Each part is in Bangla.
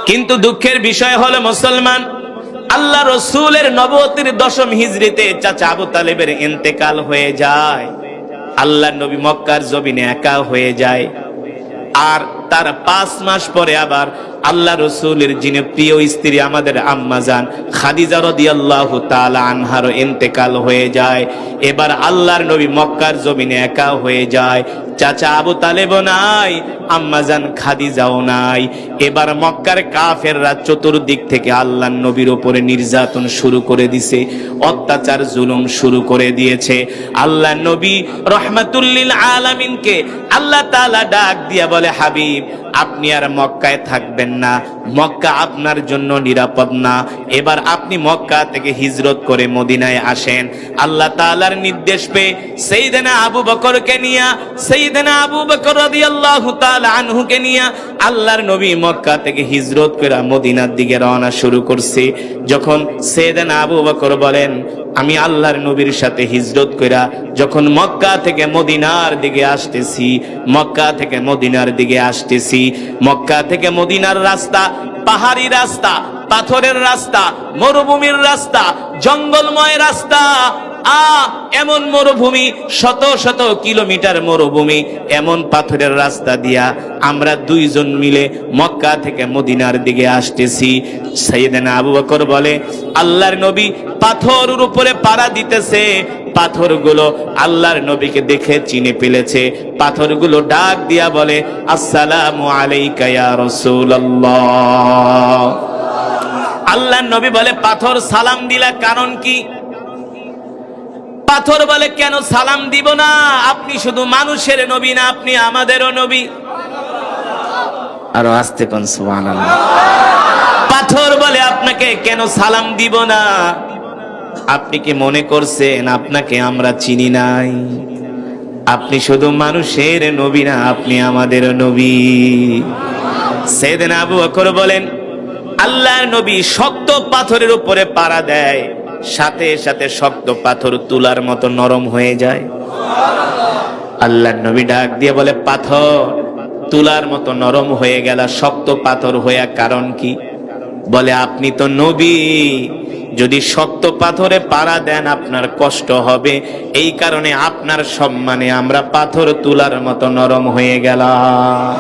কিন্তু দুঃখের বিষয় হলো মুসলমান, আল্লাহ রসুলের নবুয়তের 10ম হিজরিতে চাচা আবু তালেবের ইন্তেকাল হয়ে যায়। আল্লাহ নবী মক্কার জমিনে একা হয়ে যায়। আর তার 5 মাস পরে আবার আল্লাহ রসুলের যিনি প্রিয় স্ত্রী আমাদের আম্মা জান খাদিজা রাদিয়াল্লাহু তাআলা আনহার ইন্তেকাল হয়ে যায়। এবার আল্লাহর নবী মক্কার জমিনে একা হয়ে যায়। চাচা আবু তালেবও নাই, আম্মা জান খাদিজাও নাই। এবার মক্কার কাফেররা চতুর্দিক থেকে আল্লাহর নবীর উপরে নির্যাতন শুরু করে দিয়েছে, অত্যাচার জুলুম শুরু করে দিয়েছে। আল্লাহর নবী রাহমাতুল লিল আলামিনকে আল্লাহ তাআলা ডাক দিয়া বলে, হাবিব আপনি আর মক্কায় থাকবেন না, মক্কা আপনার জন্য নিরাপদ না। এবার আপনি মক্কা থেকে হিজরত করে মদিনায় আসেন। আল্লাহ তাআলার নির্দেশ পেয়ে সাইয়েদনা আবু বকরকে নিয়া, সাইয়েদনা আবু বকর রাদিয়াল্লাহু তাআলা আনহুকে নিয়া আল্লাহর নবী মক্কা থেকে হিজরত করে মদিনার দিকে রওনা শুরু করছে। যখন সাইয়েদনা আবু বকর বলেন, আমি আল্লাহর নবীর সাথে হিজরত কইরা যখন মক্কা থেকে মদিনার দিকে আসতেছি, মক্কা থেকে মদিনার দিকে আসতেছি, মক্কা থেকে মদিনার রাস্তা পাহাড়ি রাস্তা, পাথরের রাস্তা, মরুভূমির রাস্তা, জঙ্গলময় রাস্তা। এমন মরুভূমি, শত শত কিলোমিটার মরুভূমি, এমন পাথরের রাস্তা দিয়া আমরা 2 জন মিলে মক্কা থেকে মদিনার দিকে আসতেছি। সাইয়েদনা আবু বকর বলে, আল্লাহর নবী পাথরের উপরে পাড়া দিতেছে। পাথরগুলো আল্লাহর নবীকে দেখে চিনে ফেলেছে। পাথরগুলো ডাক দিয়া বলে, আসসালামু আলাইকা ইয়া রাসূলুল্লাহ। আল্লাহর নবী বলে, পাথর সালাম দিলা কারণ কি? পাথর বলে, কেন সালাম দিব না? আপনি শুধু মানুষের নবী না, আপনি আমাদেরও নবী। আরো আস্তে কোন সুবহানাল্লাহ। পাথর বলে, আপনাকে কেন সালাম দিব না? আপনি কি মনে করছেন আপনাকে আমরা চিনি নাই? আপনি শুধু মানুষের নবী না, আপনি আমাদের নবী। সাইয়েদনা আবু বকর বলেন, আল্লাহর নবী শক্ত পাথরের উপরে পাড়া দেয়, সাথে সাথে শক্ত পাথর তুলার মতো নরম হয়ে যায়। আল্লাহর নবী ডাক দিয়ে বলে, পাথর তুলার মতো নরম হয়ে গেল, শক্ত পাথর হইয়া কারণ কি? বলে, আপনি তো নবী, যদি শক্ত পাথরে পাড়া দেন আপনার কষ্ট হবে, এই কারণে আপনার সম্মানে আমরা পাথর তুলার মতো নরম হয়ে গেলাম।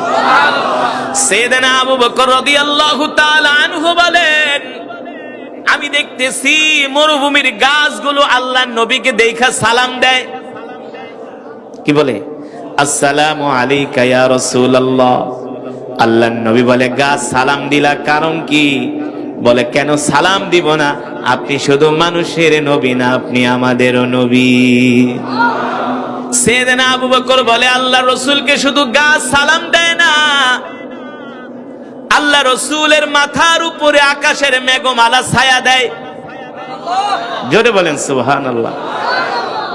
সাইয়েদনা আবু বকর রাদিয়াল্লাহু তাআলা আনহু বলেন, আমি দেখতেছি মরুভূমির গাছগুলো আল্লাহর নবীকে দেখা সালাম দেয়। কি বলে? আসসালামু আলাইকা ইয়া রাসূলুল্লাহ। আল্লাহর নবী বলে, গাছ সালাম দিলা কারণ কি? বলে, কেন সালাম দিব না? আপনি শুধু মানুষের নবী না, আপনি আমাদেরও নবী। সাইয়েদনা আবু বকর বলে, আল্লাহর রাসূলকে শুধু গাছ সালাম দেয় না, আল্লাহ রসুলের মাথার উপরে আকাশের মেঘমালা ছায়া দেয়। জোরে বলেন সুবহানাল্লাহ।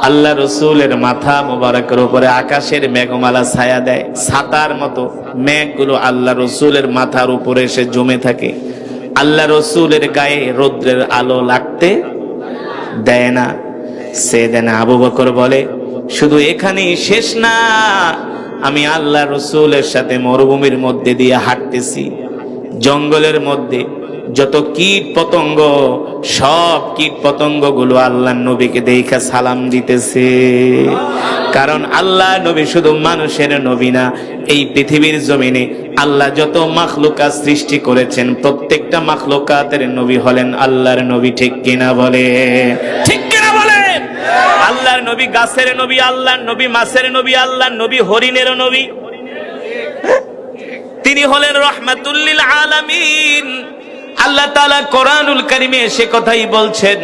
আল্লাহ রসুলের মাথা মোবারকের উপরে আকাশের মেঘমালা ছায়া দেয়, ছাতার মতো মেঘগুলো আল্লাহ রসুলের মাথার উপরে এসে জমে থাকে। আল্লাহ রসুলের গায়ে রৌদ্রের আলো লাগতে দেয় না। সাইয়েদনা আবু বকর বলে, শুধু এখানেই শেষ না, আমি আল্লাহ রসুলের সাথে মরুভূমির মধ্যে দিয়ে হাঁটতেছি, জঙ্গলের মধ্যে যত কীট পতঙ্গ, সব কীট পতঙ্গ গুলো আল্লাহ নবীকে দেখা সালাম দিতেছে। কারণ আল্লাহ নবী শুধু মানুষের নবী না, এই পৃথিবীর জমিনে আল্লাহ যত মাখলুকাত সৃষ্টি করেছেন প্রত্যেকটা মাখলুকাতের নবী হলেন আল্লাহর নবী। ঠিক কিনা বলে? ঠিক কিনা বলেন? আল্লাহর নবী গাছের নবী, আল্লাহর নবী মাছের নবী, আল্লাহর নবী হরিণেরও নবী। তিনি হলেন রাহমাতুল লিল আলামিন। আল্লাহ তাআলা কোরআনুল কারীমে সে কথাই বলছেন,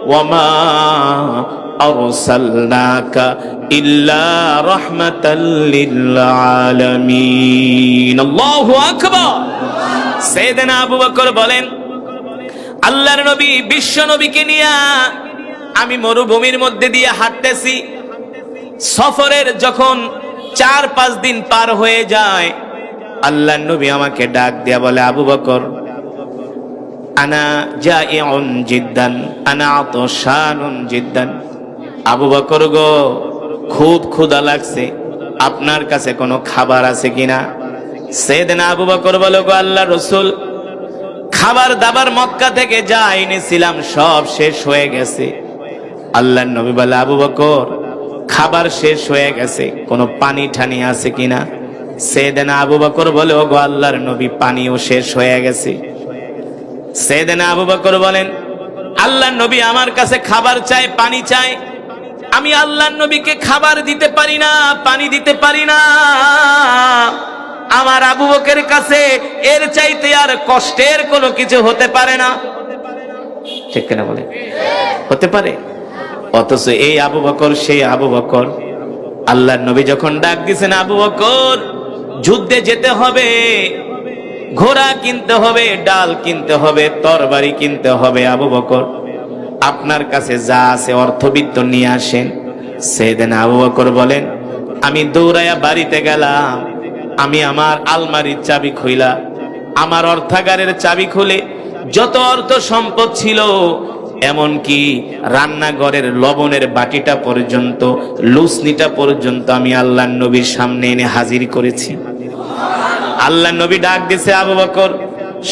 ওয়ামা আরসালনাকা ইল্লা রাহমাতাল লিল আলামিন। আল্লাহু আকবার। সাইয়েদনা আবু বকর বলেন, আল্লাহর নবী বিশ্ব নবীকে নিয়ে আমি মরুভূমির মধ্যে দিয়ে হাঁটতেছি। সফরের যখন 4-5 দিন পার হয়ে যায়, আল্লাহর নবী আমাকে ডাক দিয়া বলে, আবু বকর, আনা জাইউন জিদ্দান, আনা আতশানুন জিদ্দান। আবু বকর গো, খুব ক্ষুধা লাগছে, আপনার কাছে কোনো খাবার আছে কিনা? সাইয়েদনা আবু বকর বলে, গো আল্লাহর রাসূল, খাবার দাবার মক্কা থেকে যা এনেছিলাম সব শেষ হয়ে গেছে। আল্লাহর নবী বলে, আবু বকর খাবার শেষ হয়ে গেছে, কোনো পানি ঠানি আছে কিনা? সাইয়েদনা আবু বকর বলে, ওগো আল্লাহর নবী, পানিও শেষ হয়ে গেছে। সাইয়েদনা আবু বকর বলেন, আল্লাহর নবী আমার কাছে খাবার চায়, পানি চায়, আমি আল্লাহর নবীকে খাবার দিতে পারি না, পানি দিতে পারি না। আমার আবু বকরের কাছে এর চাইতে আর কষ্টের কোনো কিছু হতে পারে না। ঠিক কিনা বলে? হতে পারে। অথচ এই আবু বকর সেই আবু বকর। আল্লাহর নবী যখন ডাক দিয়েছেন, আবু বকর যুদ্ধে যেতে হবে, ঘোড়া কিনতে হবে, ডাল কিনতে হবে, তরবারি কিনতে হবে, আবু বকর আপনার কাছে যা আছে অর্থবিত্ত নিয়ে আসেন। সাইয়েদনা আবু বকর বলেন, আমি দৌড়াইয়া বাড়িতে গেলাম, আমি আমার আলমারির চাবি খুইলা, আমার অর্থাগারের চাবি খুলে যত অর্থ সম্পদ ছিল, এমনকি রান্নাঘরের লবণের বাটিটা পর্যন্ত, লুসনিটা পর্যন্ত আমি আল্লাহর নবীর সামনে এনে হাজির করেছি। আল্লাহর নবী ডাক দিছে, আবু বকর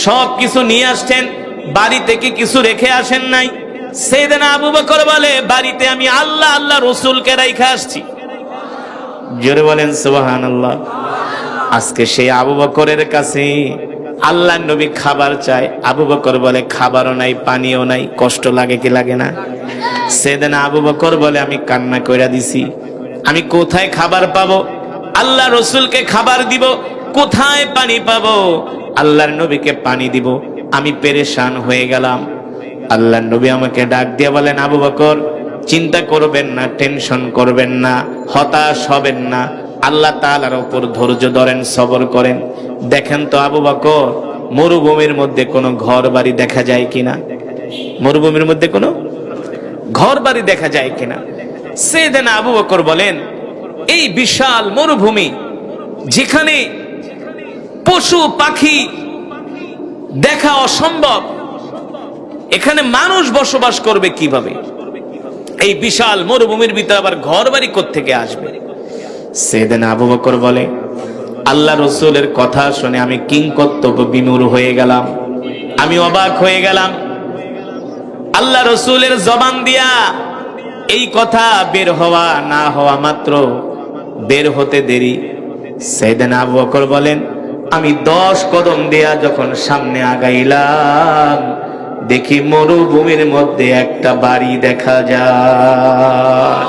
সব কিছু নিয়ে আসছেন, বাড়ি থেকে কিছু রেখে আসেন নাই? সাইয়েদনা আবু বকর বলে, বাড়িতে আমি আল্লাহ রসুলকে রাইখা আসছি। জোরে বলেন সুবহানাল্লাহ। আজকে সেই আবু বকরের কাছে আল্লাহর নবী খাবার চায়, আবু বকর বলে খাবারও নাই, পানিও নাই। কষ্ট লাগে কি লাগে না? সাইয়েদনা আবু বকর বলে, আমি কান্না কইরা দিছি, আমি কোথায় খাবার পাবো? আল্লাহ রসুলকে খাবার দিব, কোথায় পানি পাবো? আল্লাহর নবীকে পানি দিব, আমি পেরেশান হয়ে গেলাম। আল্লাহর নবী আমাকে ডাক দিয়ে বলেন, আবু বকর চিন্তা করবেন না, টেনশন করবেন না, হতাশ হবেন না, আল্লাহ তাআলার উপর ধৈর্য ধরেন, সবর করেন। দেখেন তো আবু বকর, মরুভূমির মধ্যে কোনো ঘর বাড়ি দেখা যায় কিনা? মরুভূমির মধ্যে কোনো ঘর বাড়ি দেখা যায় কিনা? সাইয়েদনা আবু বকর বলেন, এই বিশাল মরুভূমি, যেখানে পশু পাখি দেখা অসম্ভব, এখানে মানুষ বসবাস করবে কিভাবে? এই বিশাল মরুভূমির ভিতরে আবার ঘর বাড়ি কোত্থেকে আসবে? সাইয়েদনা আবু বকর বলে, আল্লাহ রসুলের কথা শুনে আমি কিংকর্তব্য বিমূঢ় হয়ে গেলাম, আমি অবাক হয়ে গেলাম। আল্লাহ রসুলের জবান দিয়া এই কথা বের হওয়া না হওয়া মাত্র, বের হতে দেরি। সাইয়েদনা আবু বকর বলেন, আমি 10 কদম দিয়া যখন সামনে আগাইলাম, দেখি মরুভূমির মধ্যে একটা বাড়ি দেখা যায়।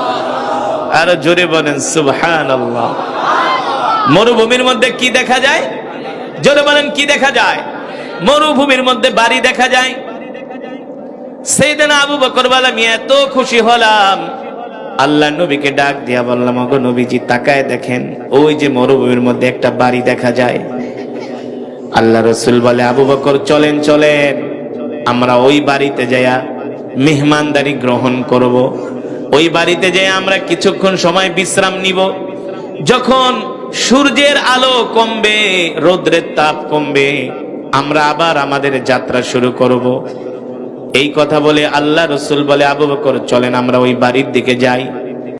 আর জোরে বলেন সুবহানাল্লাহ। মরুভূমির মধ্যে কি দেখা যায়? জোরে বলেন কি দেখা যায়? মরুভূমির মধ্যে বাড়ি দেখা যায়। সাইয়েদনা আবু বকর বলে, আমি এত খুশি হলাম, আল্লাহ নবীকে ডাক দিয়া বললাম, ওগো নবীজি তাকায় দেখেন, ওই যে মরুভূমির মধ্যে একটা বাড়ি দেখা যায়। আল্লাহ রসুল বলে, আবু বকর চলেন চলেন, আমরা ওই বাড়িতে যাইয়া মেহমানদারি গ্রহণ করব, ওই বাড়িতে যাই আমরা কিছুক্ষণ সময় বিশ্রাম নিব। যখন সূর্যের আলো কমবে, রোদ্রের তাপ কমবে, আমরা আবার আমাদের যাত্রা শুরু করব। এই কথা বলে আল্লাহ রসুল বলে, আবু বকর চলেন আমরা ওই বাড়ির দিকে যাই।